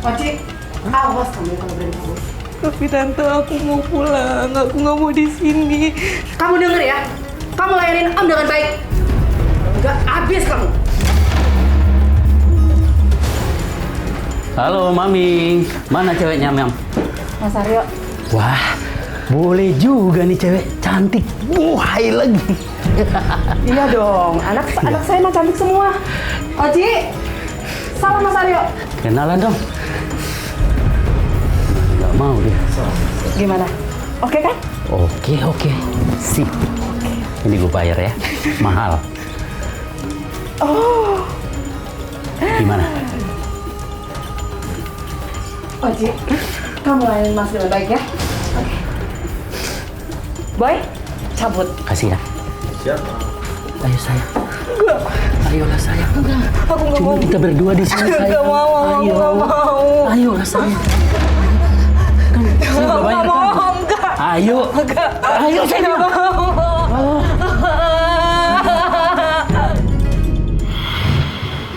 Oci, awas kamu ya kalau berani kabur. Tapi tante, aku mau pulang. Aku nggak mau di sini. Kamu denger ya, kamu layanin Om dengan baik. Nggak habis kamu. Halo Mami, mana ceweknya Mam? Mas Aryo. Wah, boleh juga nih cewek cantik. Wahai lagi. Iya dong, anak saya mah cantik semua. Oci, salam Mas Aryo. Kenalan dong. Nggak mau dia. Gimana? Oke kan? Oke. Sip. Ini gue bayar ya. Mahal. Oh. Gimana? Oci, kamu layanin Mas dengan baik ya. Oke. Boy, cabut. Kasih ya. Siap. Ayo sayang. Enggak. Ayolah sayang. Enggak. Aku nggak Cuma mau. kita berdua di sini sayang. Nggak mau. Aku Ayo. nggak mau. Ayolah sayang. Kan saya udah bayar kan? Enggak. Ayo. Ayo saya Nggak mau.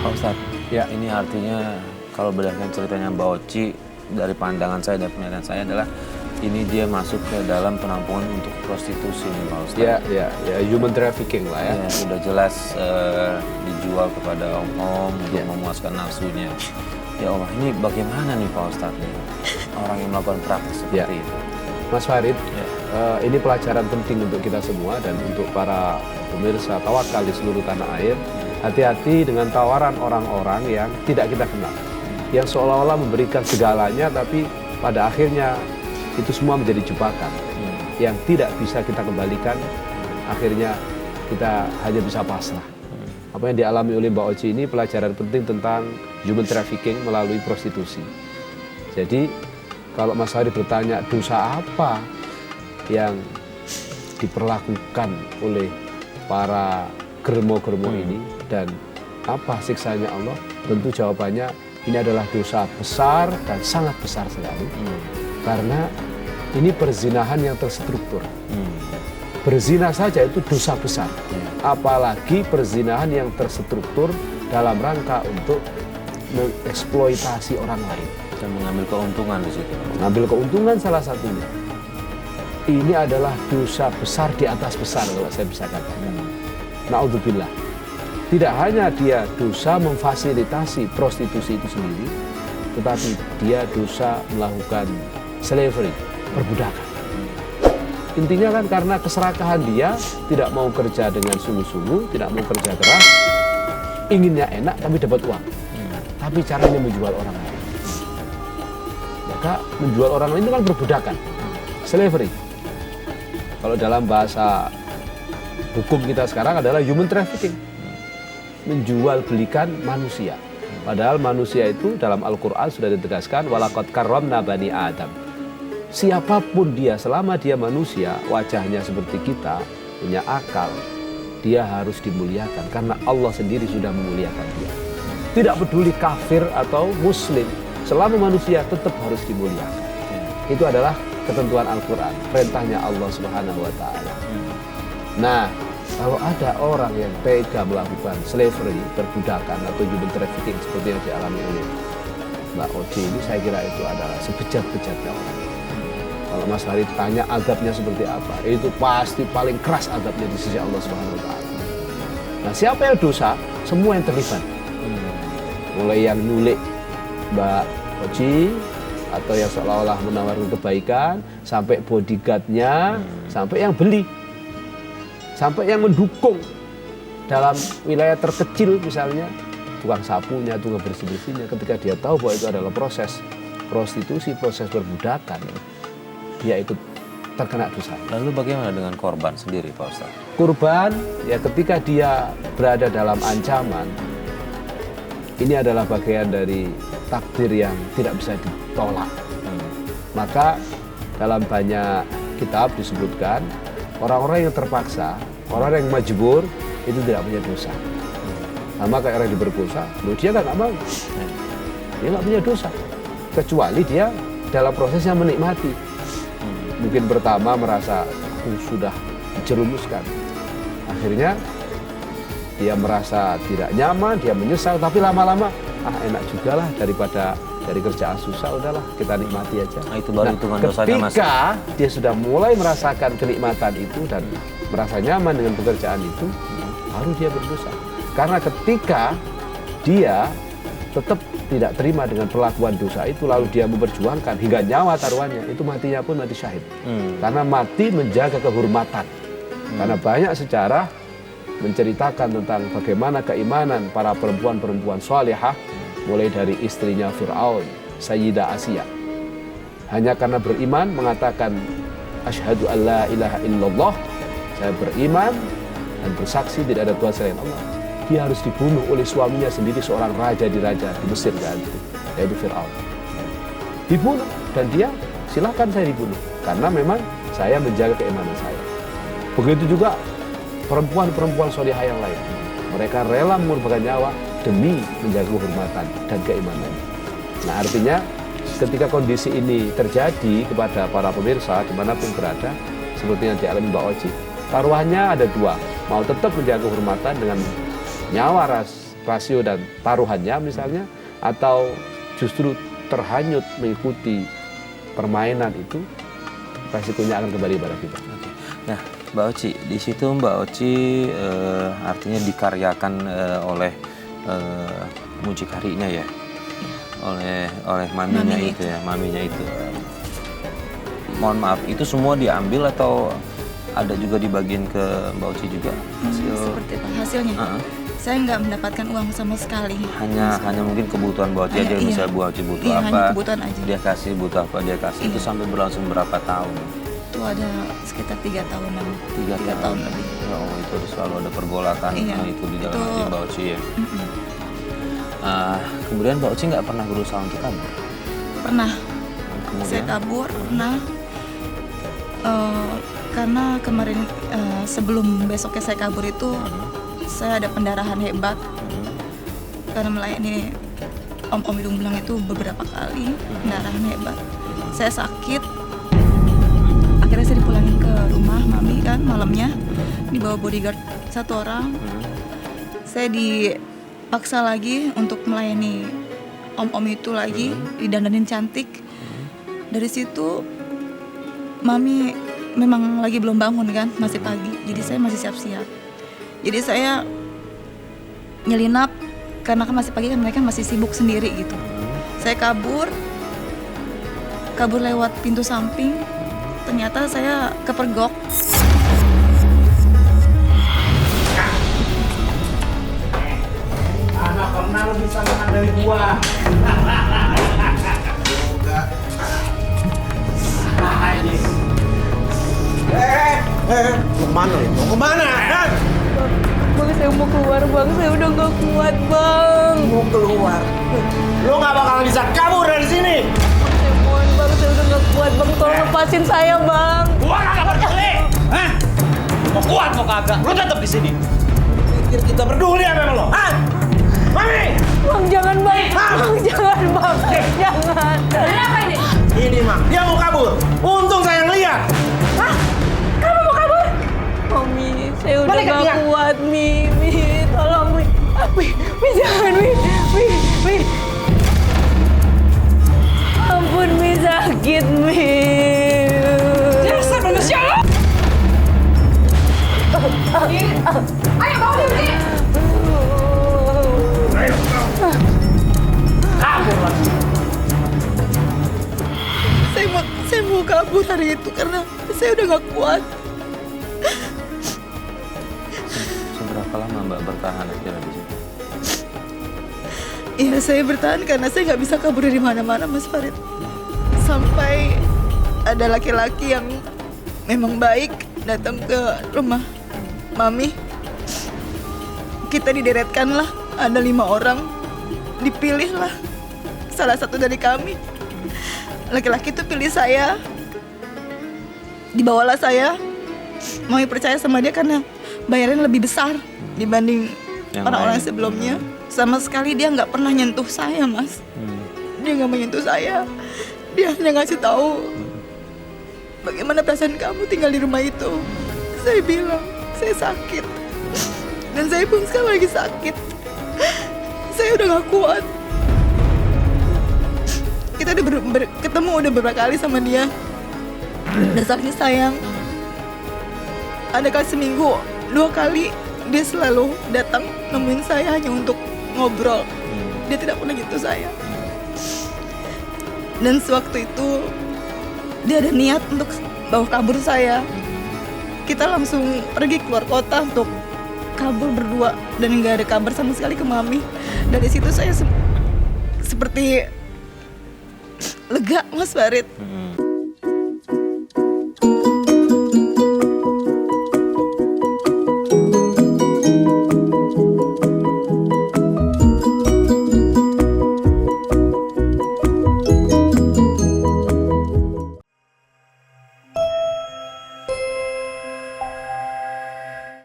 Pak Ustadz, ya ini artinya kalau berdasarkan ceritanya Mbak Oci, dari pandangan saya dan penilaian saya adalah ini dia masuk ke dalam penampungan untuk prostitusi nih Pak Ustadz. Ya, human trafficking lah ya. Ya, sudah jelas dijual kepada om-om untuk memuaskan nafsunya. Ya Allah, ini bagaimana nih Pak Ustadz nih? Orang yang melakukan praktik seperti itu. Mas Farid, ini pelajaran penting untuk kita semua dan untuk para pemirsa Tawakal di seluruh tanah air. Hati-hati dengan tawaran orang-orang yang tidak kita kenal, yang seolah-olah memberikan segalanya, tapi pada akhirnya itu semua menjadi jebakan yang tidak bisa kita kembalikan. Akhirnya kita hanya bisa pasrah. Apa yang dialami oleh Mbak Oci ini pelajaran penting tentang human trafficking melalui prostitusi. Jadi kalau Mas Hari bertanya dosa apa yang diperlakukan oleh para germo-germo ini dan apa siksanya Allah, tentu jawabannya ini adalah dosa besar dan sangat besar sekali. Karena ini perzinahan yang terstruktur. Berzina saja itu dosa besar. Apalagi perzinahan yang terstruktur dalam rangka untuk mengeksploitasi orang lain. Dan mengambil keuntungan di situ. Mengambil keuntungan salah satunya. Ini adalah dosa besar di atas besar kalau saya bisa katakan. Na'udzubillah. Tidak hanya dia dosa memfasilitasi prostitusi itu sendiri, tetapi dia dosa melakukan slavery, perbudakan. Intinya kan karena keserakahan dia, tidak mau kerja dengan sungguh-sungguh, tidak mau kerja keras, inginnya enak tapi dapat uang. Tapi caranya menjual orang lain. Maka menjual orang lain itu kan perbudakan, slavery. Kalau dalam bahasa hukum kita sekarang adalah human trafficking. Menjual belikan manusia. Padahal manusia itu dalam Al-Quran sudah ditegaskan walaqad karramna bani Adam. Siapapun dia selama dia manusia, wajahnya seperti kita, punya akal, dia harus dimuliakan karena Allah sendiri sudah memuliakan dia. Tidak peduli kafir atau muslim, selama manusia tetap harus dimuliakan. Itu adalah ketentuan Al-Quran, perintahnya Allah Subhanahu wa taala. Nah, kalau ada orang yang tega melakukan slavery, perbudakan atau human trafficking seperti yang dialami oleh Mbak Oci ini, saya kira itu adalah sebejat-bejatnya orang. Kalau Mas Hari tanya azabnya seperti apa, itu pasti paling keras azabnya di sisi Allah Subhanahu wa taala. Nah, siapa yang dosa? Semua yang terlibat. Mulai yang nyulik Mbak Oci atau yang seolah-olah menawarkan kebaikan, sampai bodyguardnya, sampai yang beli. Sampai yang mendukung dalam wilayah terkecil misalnya, tukang sapunya, tukang bersih-bersihnya, ketika dia tahu bahwa itu adalah proses prostitusi, proses perbudakan, dia ikut terkena dosa. Lalu bagaimana dengan korban sendiri Pak Ustadz? Korban, ya ketika dia berada dalam ancaman, ini adalah bagian dari takdir yang tidak bisa ditolak. Maka dalam banyak kitab disebutkan, orang-orang yang terpaksa, orang yang majbur, itu tidak punya dosa. Sama kayak orang yang diperkosa, dia kan nggak mau. Dia nggak punya dosa. Kecuali dia dalam prosesnya menikmati. Mungkin pertama merasa, sudah dijerumuskan. Akhirnya, dia merasa tidak nyaman, dia menyesal, tapi lama-lama, enak juga lah daripada dari kerjaan susah, udahlah kita nikmati aja. Nah, itu baru hitungan dosanya, Mas. Ketika dia sudah mulai merasakan kenikmatan itu dan merasa nyaman dengan pekerjaan itu, baru dia berdosa. Karena ketika dia tetap tidak terima dengan perlakuan dosa itu, lalu dia memperjuangkan hingga nyawa taruhannya, itu matinya pun mati syahid. Karena mati menjaga kehormatan. Karena banyak sejarah menceritakan tentang bagaimana keimanan para perempuan-perempuan salihah, mulai dari istrinya Fir'aun, Sayyidah Asia. Hanya karena beriman mengatakan asyhadu an la ilaha illallah, saya beriman dan bersaksi tidak ada Tuhan selain Allah. Dia harus dibunuh oleh suaminya sendiri, seorang raja di Mesir kan, yaitu Fir'aun. Dibunuh, dan dia silakan saya dibunuh karena memang saya menjaga keimanan saya. Begitu juga perempuan-perempuan solihah yang lain. Mereka rela mengorbankan nyawa demi menjaga kehormatan dan keimanan. Nah, artinya ketika kondisi ini terjadi kepada para pemirsa dimanapun berada, seperti yang dialami Mbak Oci, taruhannya ada dua. Mau tetap menjaga kehormatan dengan nyawa, rasio dan taruhannya misalnya, atau justru terhanyut mengikuti permainan itu, resikonya akan kembali pada kita. Nah, Mbak Oci, di situ Mbak Oci artinya dikaryakan oleh mucikarinya ya, oleh maminya itu ya, maminya itu. Mohon maaf, itu semua diambil atau ada juga dibagiin ke Mbak Oci juga? Seperti itu hasilnya. Saya nggak mendapatkan uang sama sekali. Hanya mungkin kebutuhan Mbak Oci aja, iya. misalnya Bu Oci butuh Iya, apa, hanya kebutuhan aja. dia kasih, butuh apa dia kasih. Itu sampai berlangsung berapa tahun? Itu ada sekitar 3 tahunan. 3 tahun lebih. Ya Allah, itu selalu ada pergolakan itu di dalam hati Mbak Oci ya. Kemudian Mbak Oci nggak pernah berusaha untuk kabur? Pernah. Kemudian? Saya kabur, pernah. Karena kemarin sebelum besoknya saya kabur itu, saya ada pendarahan hebat. Karena melayani Om Hidung Belang itu beberapa kali, pendarahan hebat. Saya sakit. Akhirnya saya dipulangin ke rumah Mami kan malamnya, dibawa bodyguard 1 orang. Saya dipaksa lagi untuk melayani Om itu lagi, didandanin cantik. Dari situ Mami memang lagi belum bangun kan, masih pagi. Jadi saya masih siap-siap. Jadi saya nyelinap karena kan masih pagi kan, mereka masih sibuk sendiri gitu. Saya kabur lewat pintu samping. Ternyata saya kepergok. Anak pernah lo bisa makan dari gua. Kemana lo? Mau kemana? Bang, saya mau keluar bang, saya udah gak kuat bang. Mau keluar? Lo gak bakal bisa kabur dari sini. Saya mohon bang, saya udah gak kuat bang, tolong lepasin saya bang. Gua gak peduli. Hah? Mau kuat mau kagak? Lo tetap di sini. Pikir kita peduli apa sama lo? Hah? Mami! Bang jangan bang, bang jangan bang, jangan. Kenapa ini? Ini mah, dia mau kabur. Untung saya ngeliat. Hah? Kamu mau kabur? Mami, saya udah gak kuat, Mi, tolong, Mi, jangan, Mi. Ampun, Mi, sakit, Mi. Dasar manusia lo! Ayo, bawa dia, Mi. Ayo, kabur lagi. Saya mau kabur hari itu karena saya udah gak kuat. Seberapa lama Mbak bertahan akhirnya di situ? Iya, saya bertahan karena saya nggak bisa kabur dari mana-mana, Mas Farid. Sampai ada laki-laki yang memang baik datang ke rumah Mami. Kita dideretkan lah, ada 5 orang. Dipilih lah salah satu dari kami. Laki-laki itu pilih saya. Dibawalah saya. Mami percaya sama dia karena bayarannya lebih besar dibanding orang-orang sebelumnya. Sama sekali dia nggak pernah nyentuh saya, Mas. Dia nggak menyentuh saya. Dia hanya ngasih tahu bagaimana perasaan kamu tinggal di rumah itu. Saya bilang saya sakit dan saya pun sekarang lagi sakit. Saya udah nggak kuat. ketemu udah beberapa kali sama dia. Dan saking sayang, ada kali seminggu 2 kali dia selalu datang nemuin saya hanya untuk ngobrol. Dia tidak pernah gitu saya. Dan sewaktu itu dia ada niat untuk bawa kabur saya. Kita langsung pergi keluar kota untuk kabur berdua dan nggak ada kabar sama sekali ke Mami. Dari situ saya seperti lega, Mas Farid.